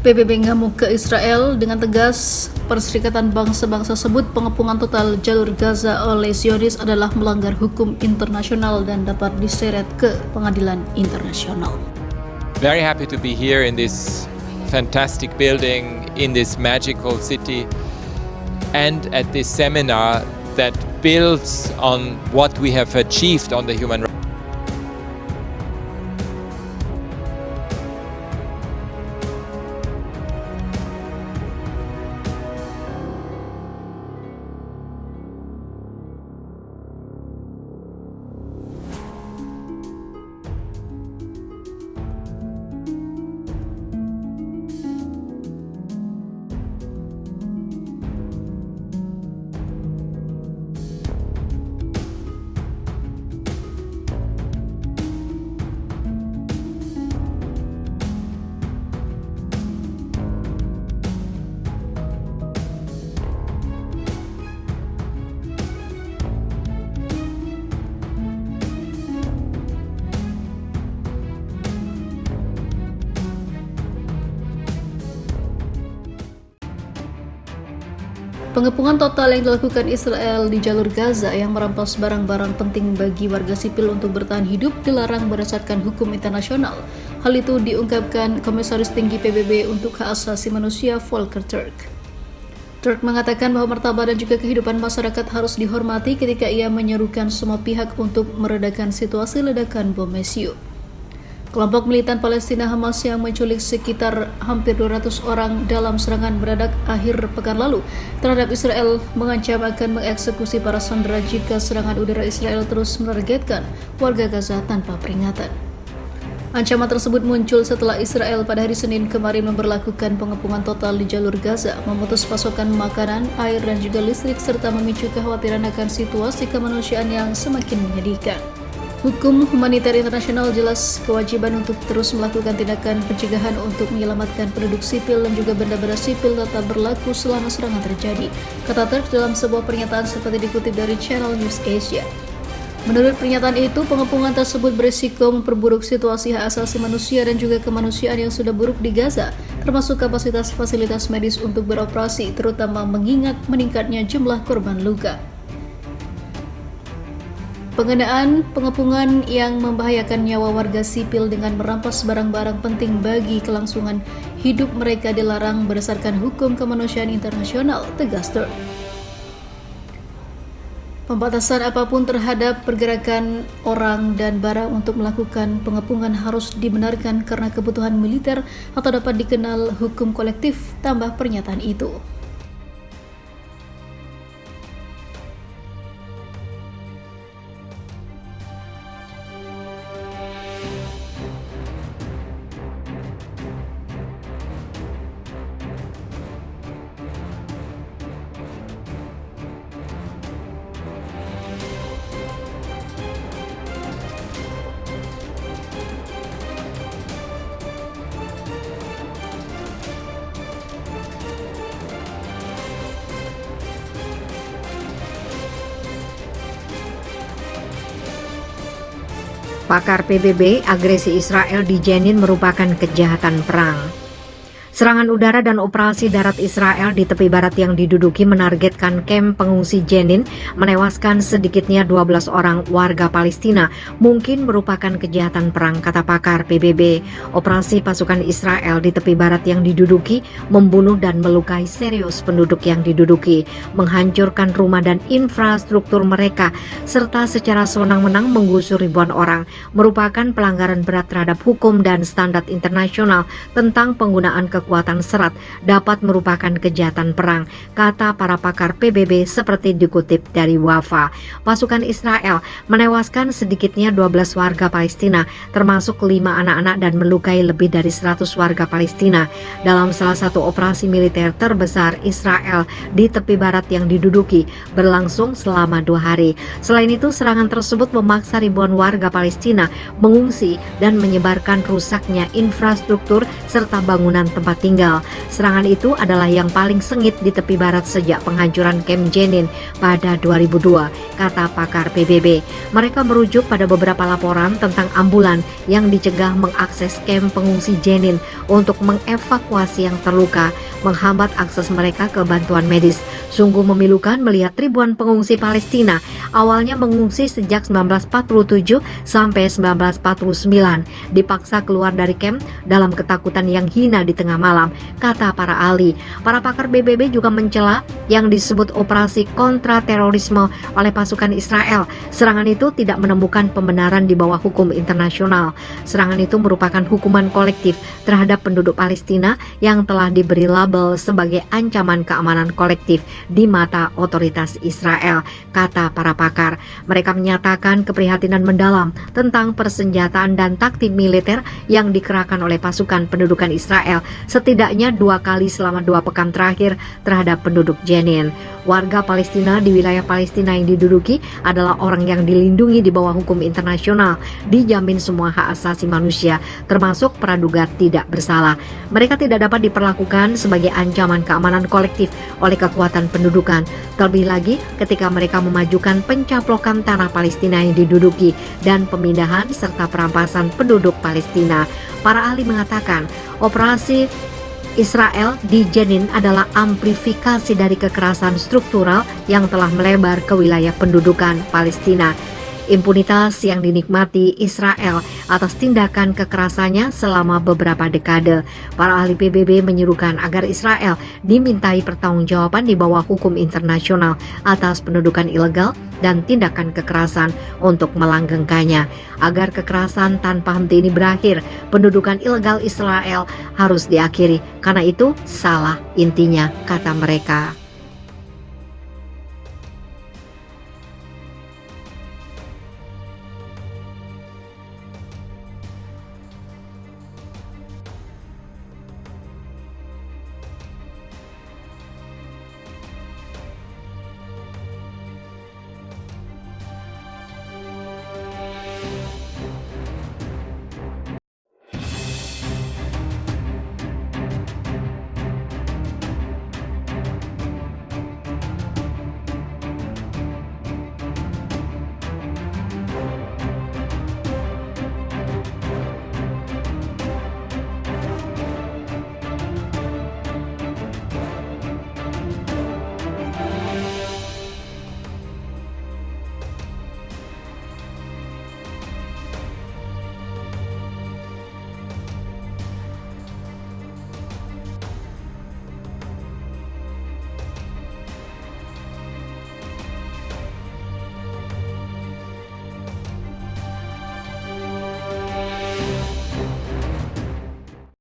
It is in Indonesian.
PBB ngamuk ke Israel dengan tegas. Perserikatan Bangsa-Bangsa sebut pengepungan total jalur Gaza oleh Zionis adalah melanggar hukum internasional dan dapat diseret ke pengadilan internasional. Very happy to be here in this fantastic building, in this magical city, and at this seminar that builds on what we have achieved on the human rights. Pengepungan total yang dilakukan Israel di jalur Gaza yang merampas barang-barang penting bagi warga sipil untuk bertahan hidup dilarang berdasarkan hukum internasional. Hal itu diungkapkan Komisaris Tinggi PBB untuk Hak Asasi Manusia Volker Turk. Turk mengatakan bahwa martabat dan juga kehidupan masyarakat harus dihormati ketika ia menyerukan semua pihak untuk meredakan situasi ledakan bom mesiu. Kelompok militan Palestina Hamas yang menculik sekitar hampir 200 orang dalam serangan mendadak akhir pekan lalu terhadap Israel mengancam akan mengeksekusi para sandera jika serangan udara Israel terus menargetkan warga Gaza tanpa peringatan. Ancaman tersebut muncul setelah Israel pada hari Senin kemarin memberlakukan pengepungan total di jalur Gaza, memutus pasokan makanan, air, dan juga listrik, serta memicu kekhawatiran akan situasi kemanusiaan yang semakin menyedihkan. Hukum humaniter internasional jelas kewajiban untuk terus melakukan tindakan pencegahan untuk menyelamatkan penduduk sipil dan juga benda-benda sipil tetap berlaku selama serangan terjadi, kata Turk dalam sebuah pernyataan seperti dikutip dari Channel News Asia. Menurut pernyataan itu, pengepungan tersebut berisiko memperburuk situasi hak asasi manusia dan juga kemanusiaan yang sudah buruk di Gaza, termasuk kapasitas fasilitas medis untuk beroperasi, terutama mengingat meningkatnya jumlah korban luka. Pengenaan pengepungan yang membahayakan nyawa warga sipil dengan merampas barang-barang penting bagi kelangsungan hidup mereka dilarang berdasarkan hukum kemanusiaan internasional, tegas Turk. Pembatasan apapun terhadap pergerakan orang dan barang untuk melakukan pengepungan harus dibenarkan karena kebutuhan militer atau dapat dikenal hukum kolektif, tambah pernyataan itu. Pakar PBB, agresi Israel di Jenin merupakan kejahatan perang. Serangan udara dan operasi darat Israel di tepi barat yang diduduki menargetkan kamp pengungsi Jenin, menewaskan sedikitnya 12 orang warga Palestina, mungkin merupakan kejahatan perang, kata pakar PBB. Operasi pasukan Israel di tepi barat yang diduduki membunuh dan melukai serius penduduk yang diduduki, menghancurkan rumah dan infrastruktur mereka, serta secara sewenang-wenang menggusur ribuan orang, merupakan pelanggaran berat terhadap hukum dan standar internasional tentang penggunaan kekuatan serat, dapat merupakan kejahatan perang, kata para pakar PBB seperti dikutip dari Wafa. Pasukan Israel menewaskan sedikitnya 12 warga Palestina, termasuk 5 anak-anak, dan melukai lebih dari 100 warga Palestina dalam salah satu operasi militer terbesar Israel di tepi barat yang diduduki, berlangsung selama 2 hari. Selain itu, serangan tersebut memaksa ribuan warga Palestina mengungsi dan menyebarkan rusaknya infrastruktur serta bangunan tempat tempat tinggal. Serangan itu adalah yang paling sengit di tepi barat sejak penghancuran Camp Jenin pada 2002, kata pakar PBB. Mereka merujuk pada beberapa laporan tentang ambulan yang dicegah mengakses kamp pengungsi Jenin untuk mengevakuasi yang terluka, menghambat akses mereka ke bantuan medis. Sungguh memilukan melihat ribuan pengungsi Palestina awalnya mengungsi sejak 1947 sampai 1949 dipaksa keluar dari kamp dalam ketakutan yang hina di tengah malam, kata para ahli. Para pakar PBB juga mencela yang disebut operasi kontraterorisme oleh pasukan Israel. Serangan itu tidak menemukan pembenaran di bawah hukum internasional. Serangan itu merupakan hukuman kolektif terhadap penduduk Palestina yang telah diberi label sebagai ancaman keamanan kolektif di mata otoritas Israel, kata para pakar. Mereka menyatakan keprihatinan mendalam tentang persenjataan dan taktik militer yang dikerahkan oleh pasukan pendudukan Israel setidaknya 2 kali selama 2 pekan terakhir terhadap penduduk Jenin. Warga Palestina di wilayah Palestina yang diduduki adalah orang yang dilindungi di bawah hukum internasional, dijamin semua hak asasi manusia, termasuk praduga tidak bersalah. Mereka tidak dapat diperlakukan sebagai ancaman keamanan kolektif oleh kekuatan pendudukan, terlebih lagi ketika mereka memajukan pencaplokan tanah Palestina yang diduduki dan pemindahan serta perampasan penduduk Palestina. Para ahli mengatakan operasi Israel di Jenin adalah amplifikasi dari kekerasan struktural yang telah melebar ke wilayah pendudukan Palestina. Impunitas yang dinikmati Israel atas tindakan kekerasannya selama beberapa dekade. Para ahli PBB menyerukan agar Israel dimintai pertanggungjawaban di bawah hukum internasional atas pendudukan ilegal dan tindakan kekerasan untuk melanggengkannya. Agar kekerasan tanpa henti ini berakhir, pendudukan ilegal Israel harus diakhiri. Karena itu salah intinya, kata mereka.